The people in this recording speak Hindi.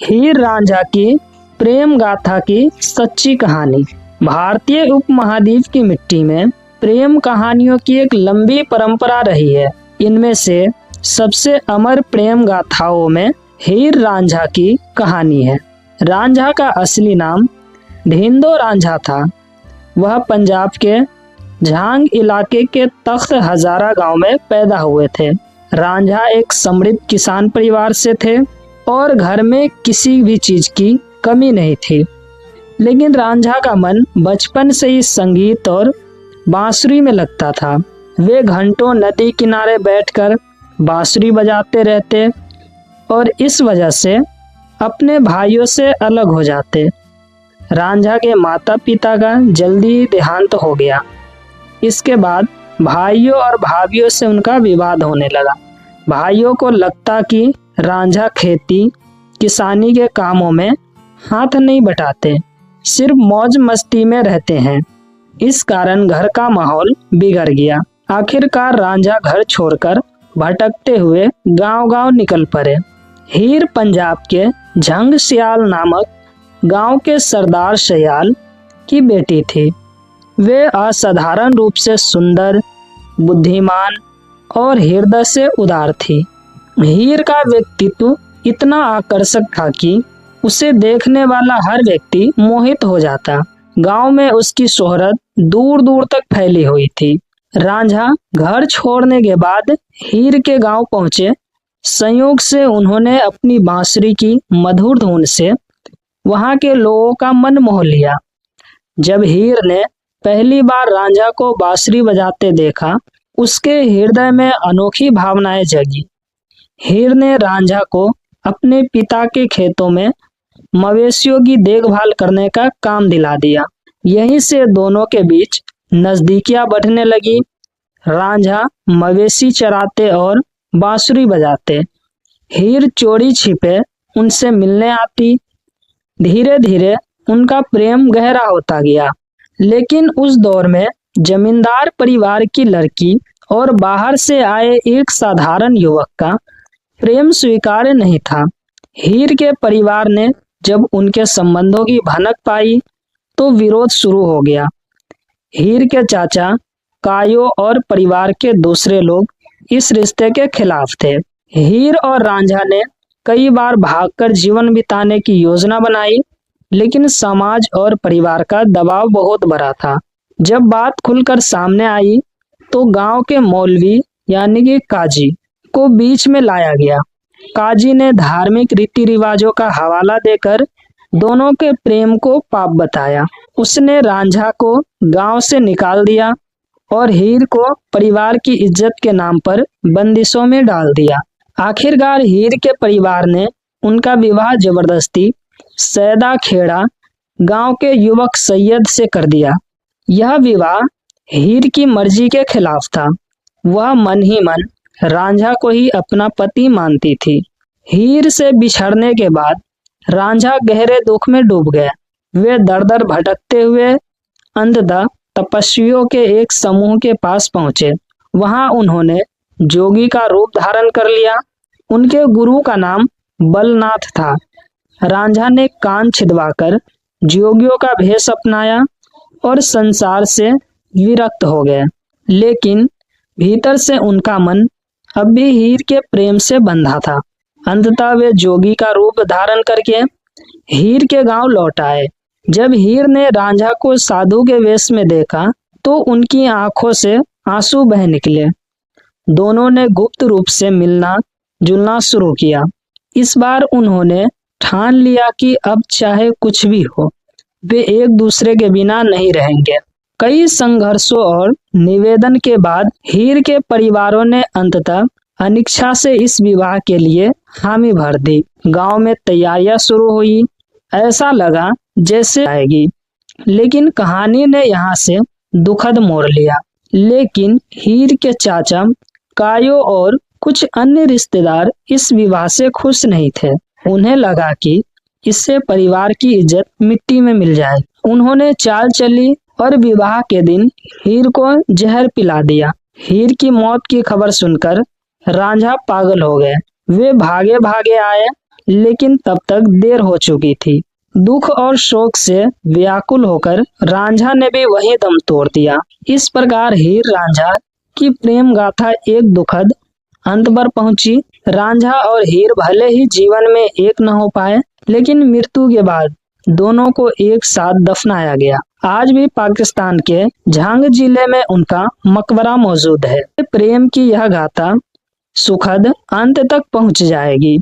हीर रांझा की प्रेम गाथा की सच्ची कहानी। भारतीय उपमहाद्वीप की मिट्टी में प्रेम कहानियों की एक लंबी परंपरा रही है। इनमें से सबसे अमर प्रेम गाथाओं में हीर रांझा की कहानी है। रांझा का असली नाम ढिंडो रांझा था। वह पंजाब के झांग इलाके के तख्त हजारा गांव में पैदा हुए थे। रांझा एक समृद्ध किसान परिवार से थे और घर में किसी भी चीज की कमी नहीं थी। लेकिन रांझा का मन बचपन से ही संगीत और बांसुरी में लगता था। वे घंटों नदी किनारे बैठकर बांसुरी बजाते रहते और इस वजह से अपने भाइयों से अलग हो जाते। रांझा के माता पिता का जल्दी ही देहांत हो गया। इसके बाद भाइयों और भाभियों से उनका विवाद होने लगा। भाइयों को लगता कि रांझा खेती किसानी के कामों में हाथ नहीं बटाते, सिर्फ मौज मस्ती में रहते हैं। इस कारण घर का माहौल बिगड़ गया। आखिरकार रांझा घर छोड़कर भटकते हुए गांव-गांव निकल पड़े। हीर पंजाब के झंग सियाल नामक गांव के सरदार सयाल की बेटी थी। वे असाधारण रूप से सुंदर, बुद्धिमान और हृदय से उदार थी। हीर का व्यक्तित्व इतना आकर्षक था कि उसे देखने वाला हर व्यक्ति मोहित हो जाता। गांव में उसकी शोहरत दूर दूर तक फैली हुई थी। रांझा घर छोड़ने के बाद हीर के गांव पहुंचे। संयोग से उन्होंने अपनी बांसुरी की मधुर धुन से वहां के लोगों का मन मोह लिया। जब हीर ने पहली बार रांझा को बांसुरी बजाते देखा, उसके हृदय में अनोखी भावनाएं जगी। हीर ने रांझा को अपने पिता के खेतों में मवेशियों की देखभाल करने का काम दिला दिया। यहीं से दोनों के बीच नजदीकियां बढ़ने लगी। रांझा मवेशी चराते और बांसुरी बजाते, हीर चोरी छिपे उनसे मिलने आती। धीरे धीरे उनका प्रेम गहरा होता गया। लेकिन उस दौर में जमींदार परिवार की लड़की और बाहर से आए एक साधारण युवक का प्रेम स्वीकार्य नहीं था। हीर के परिवार ने जब उनके संबंधों की भनक पाई तो विरोध शुरू हो गया। हीर के चाचा कायो और परिवार के दूसरे लोग इस रिश्ते के खिलाफ थे। हीर और रांझा ने कई बार भागकर जीवन बिताने की योजना बनाई, लेकिन समाज और परिवार का दबाव बहुत बड़ा था। जब बात खुलकर सामने आई तो गांव के मौलवी यानी कि काजी को बीच में लाया गया। काजी ने धार्मिक रीति रिवाजों का हवाला देकर दोनों के प्रेम को पाप बताया। उसने रांझा को गांव से निकाल दिया और हीर को परिवार की इज्जत के नाम पर बंदिशों में डाल दिया। आखिरकार हीर के परिवार ने उनका विवाह जबरदस्ती सैदा खेड़ा गांव के युवक सैयद से कर दिया। यह विवाह हीर की मर्जी के खिलाफ था। वह मन ही मन रांझा को ही अपना पति मानती थी। हीर से बिछड़ने के बाद रांझा गहरे दुख में डूब गया। वे दर दर भटकते हुए अंततः तपस्वियों के एक समूह के पास पहुंचे। वहां उन्होंने जोगी का रूप धारण कर लिया। उनके गुरु का नाम बलनाथ था। रांझा ने कान छिदवाकर जोगियों का भेष अपनाया और संसार से विरक्त हो गए। लेकिन भीतर से उनका मन अब भी हीर के प्रेम से बंधा था। अंततः वे जोगी का रूप धारण करके हीर के गांव लौट आए। जब हीर ने रांझा को साधु के वेश में देखा तो उनकी आंखों से आंसू बह निकले। दोनों ने गुप्त रूप से मिलना जुलना शुरू किया। इस बार उन्होंने ठान लिया कि अब चाहे कुछ भी हो, वे एक दूसरे के बिना नहीं रहेंगे। कई संघर्षों और निवेदन के बाद हीर के परिवारों ने अंततः अनिच्छा से इस विवाह के लिए हामी भर दी। गांव में तैयारियां शुरू हुई। ऐसा लगा जैसे आएगी, लेकिन कहानी ने यहाँ से दुखद मोड़ लिया। लेकिन हीर के चाचा कायो और कुछ अन्य रिश्तेदार इस विवाह से खुश नहीं थे। उन्हें लगा कि इससे परिवार की इज्जत मिट्टी में मिल जाए। उन्होंने चाल चली और विवाह के दिन हीर को जहर पिला दिया। हीर की मौत की खबर सुनकर रांझा पागल हो गए। वे भागे भागे आए, लेकिन तब तक देर हो चुकी थी। दुख और शोक से व्याकुल होकर रांझा ने भी वही दम तोड़ दिया। इस प्रकार हीर रांझा की प्रेम गाथा एक दुखद अंत पर पहुंची। रांझा और हीर भले ही जीवन में एक न हो पाए, लेकिन मृत्यु के बाद दोनों को एक साथ दफनाया गया। आज भी पाकिस्तान के झांग जिले में उनका मकबरा मौजूद है। प्रेम की यह गाथा सुखद अंत तक पहुंच जाएगी।